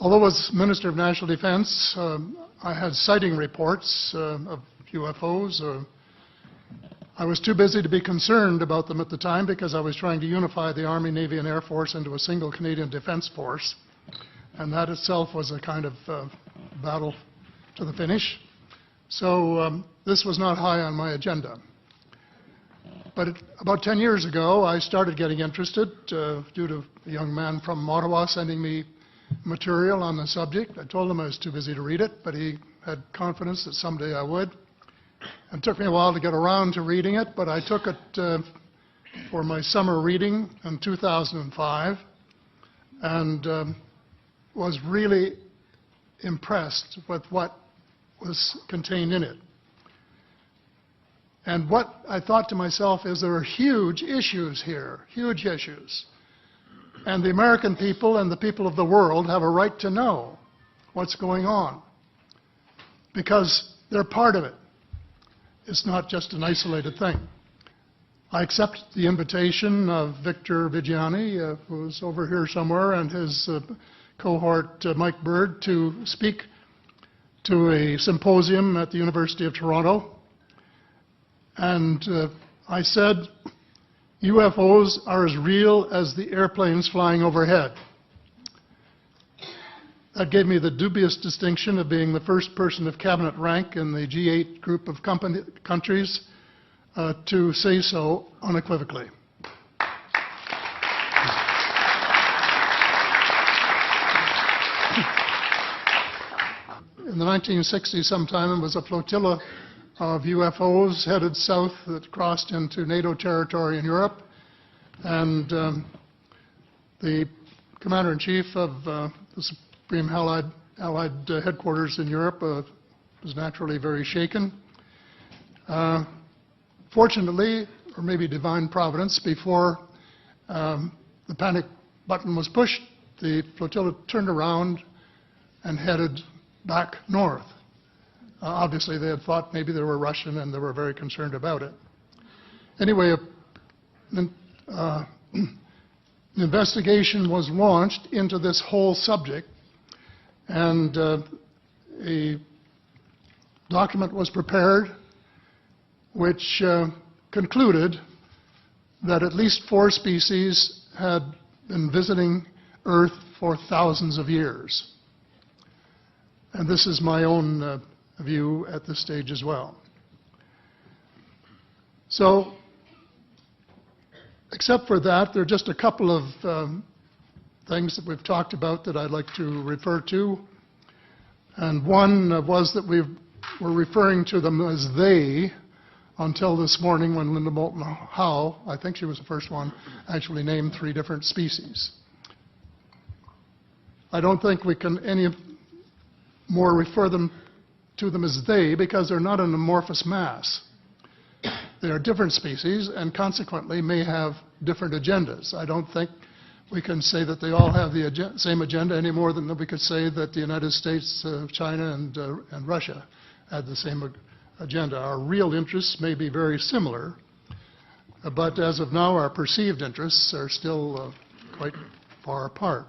Although as Minister of National Defense, I had sighting reports of UFOs. I was too busy to be concerned about them at the time because I was trying to unify the Army, Navy, and Air Force into a single Canadian Defence Force. And that itself was a kind of battle to the finish. So this was not high on my agenda. But about 10 years ago, I started getting interested due to a young man from Ottawa sending me material on the subject. I told him I was too busy to read it, but he had confidence that someday I would. It took me a while to get around to reading it, but I took it for my summer reading in 2005 and was really impressed with what was contained in it. And what I thought to myself is there are huge issues here, huge issues. And the American people and the people of the world have a right to know what's going on because they're part of it. It's not just an isolated thing. I accept the invitation of Victor Vigiani, who's over here somewhere, and his cohort, Mike Bird, to speak to a symposium at the University of Toronto. And I said, UFOs are as real as the airplanes flying overhead. That gave me the dubious distinction of being the first person of cabinet rank in the G8 group of countries to say so unequivocally. In the 1960s sometime, it was a flotilla of UFOs headed south that crossed into NATO territory in Europe. And the Commander-in-Chief of the Supreme Allied Headquarters in Europe was naturally very shaken. Fortunately, or maybe divine providence, before the panic button was pushed, the flotilla turned around and headed back north. Obviously, they had thought maybe they were Russian and they were very concerned about it. Anyway, an investigation was launched into this whole subject, and a document was prepared which concluded that at least 4 species had been visiting Earth for thousands of years. And this is my own view at this stage as well. So, except for that, there are just a couple of things that we've talked about that I'd like to refer to. And one was that we were referring to them as they until this morning when Linda Moulton Howe, I think she was the first one, actually named 3 different species. I don't think we can any more refer to them as they because they're not an amorphous mass. They are different species and consequently may have different agendas. I don't think we can say that they all have the same agenda any more than we could say that the United States, China, and Russia had the same agenda. Our real interests may be very similar, but as of now, our perceived interests are still quite far apart.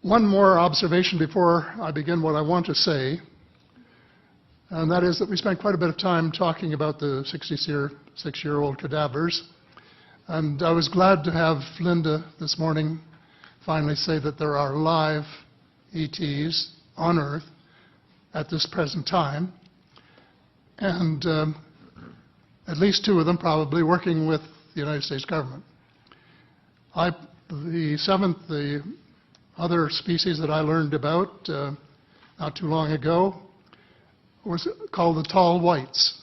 One more observation before I begin what I want to say, and that is that we spent quite a bit of time talking about the 66-year-old cadavers. And I was glad to have Linda this morning finally say that there are live ETs on Earth at this present time, and at least 2 of them probably working with the United States government. The other species that I learned about not too long ago was called the tall whites.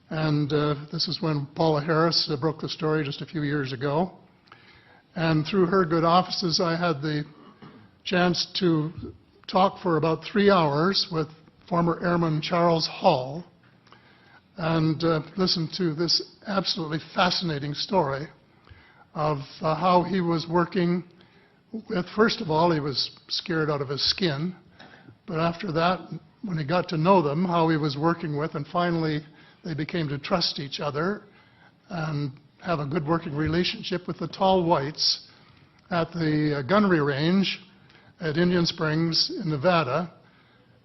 And this is when Paula Harris broke the story just a few years ago. And through her good offices, I had the chance to talk for about 3 hours with former Airman Charles Hall and listen to this absolutely fascinating story of how he was working with, first of all, he was scared out of his skin, but after that, when he got to know them, how he was working with, and finally they became to trust each other and have a good working relationship with the tall whites at the gunnery range at Indian Springs in Nevada,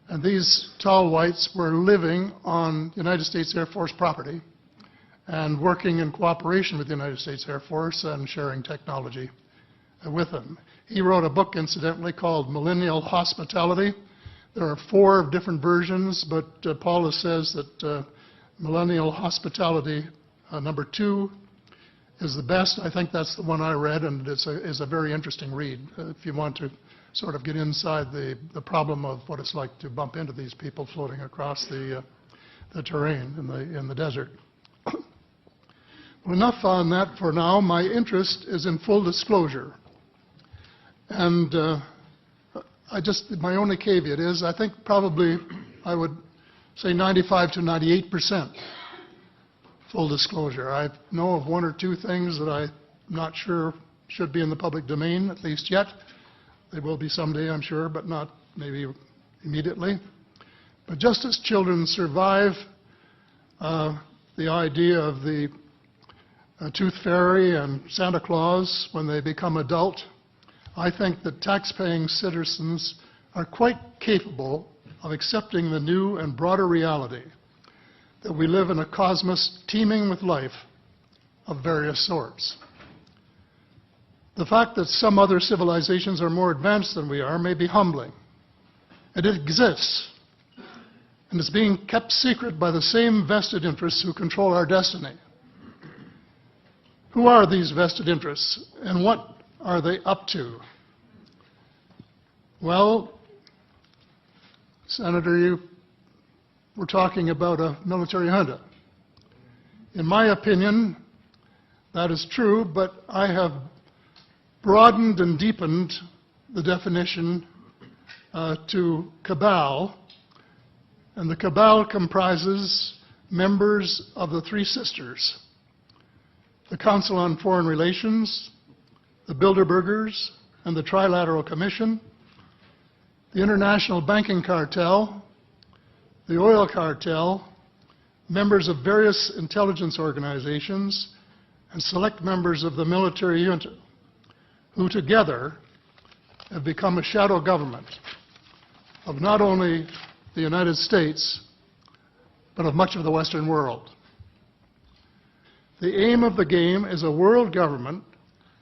and these tall whites were living on United States Air Force property and working in cooperation with the United States Air Force and sharing technology with them. He wrote a book, incidentally, called Millennial Hospitality. There are 4 different versions, but Paula says that Millennial Hospitality number 2 is the best. I think that's the one I read, and it's a very interesting read if you want to sort of get inside the problem of what it's like to bump into these people floating across the terrain in the desert. Well, enough on that for now. My interest is in full disclosure. And my only caveat is I think probably I would say 95 to 98% full disclosure. I know of 1 or 2 things that I'm not sure should be in the public domain, at least yet. They will be someday, I'm sure, but not maybe immediately. But just as children survive the idea of the Tooth Fairy and Santa Claus when they become adult, I think that tax-paying citizens are quite capable of accepting the new and broader reality that we live in a cosmos teeming with life of various sorts. The fact that some other civilizations are more advanced than we are may be humbling. And it exists. And it's being kept secret by the same vested interests who control our destiny. Who are these vested interests, and what are they up to? Well, Senator, you were talking about a military junta. In my opinion, that is true, but I have broadened and deepened the definition to cabal, and the cabal comprises members of the 3 sisters: the Council on Foreign Relations, the Bilderbergers, and the Trilateral Commission, the International Banking Cartel, the Oil Cartel, members of various intelligence organizations, and select members of the military junta, who together have become a shadow government of not only the United States, but of much of the Western world. The aim of the game is a world government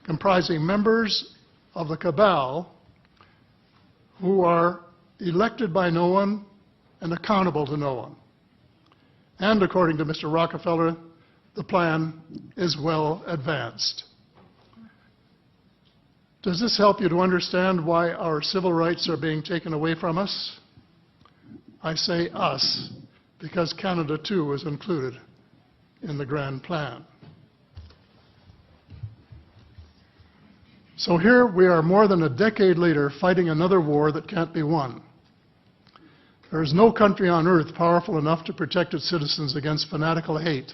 comprising members of the cabal who are elected by no one and accountable to no one. And according to Mr. Rockefeller, the plan is well advanced. Does this help you to understand why our civil rights are being taken away from us? I say us, because Canada too is included in the grand plan. So here we are more than a decade later fighting another war that can't be won. There is no country on earth powerful enough to protect its citizens against fanatical hate,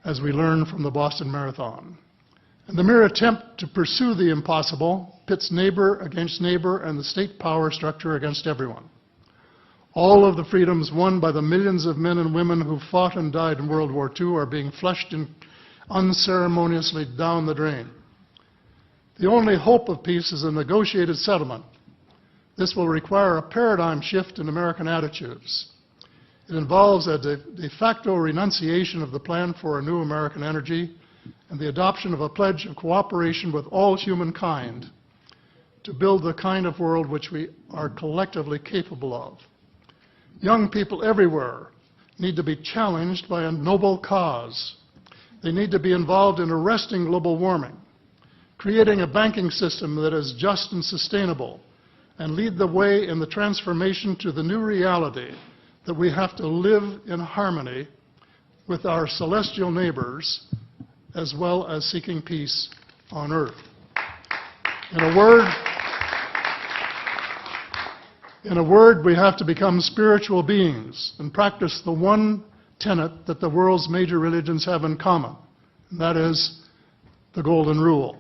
as we learned from the Boston Marathon. And the mere attempt to pursue the impossible pits neighbor against neighbor and the state power structure against everyone. All of the freedoms won by the millions of men and women who fought and died in World War II are being flushed unceremoniously down the drain. The only hope of peace is a negotiated settlement. This will require a paradigm shift in American attitudes. It involves a de facto renunciation of the plan for a new American energy and the adoption of a pledge of cooperation with all humankind to build the kind of world which we are collectively capable of. Young people everywhere need to be challenged by a noble cause. They need to be involved in arresting global warming, creating a banking system that is just and sustainable, and lead the way in the transformation to the new reality that we have to live in harmony with our celestial neighbors, as well as seeking peace on earth. In a word, we have to become spiritual beings and practice the one tenet that the world's major religions have in common, and that is the Golden Rule.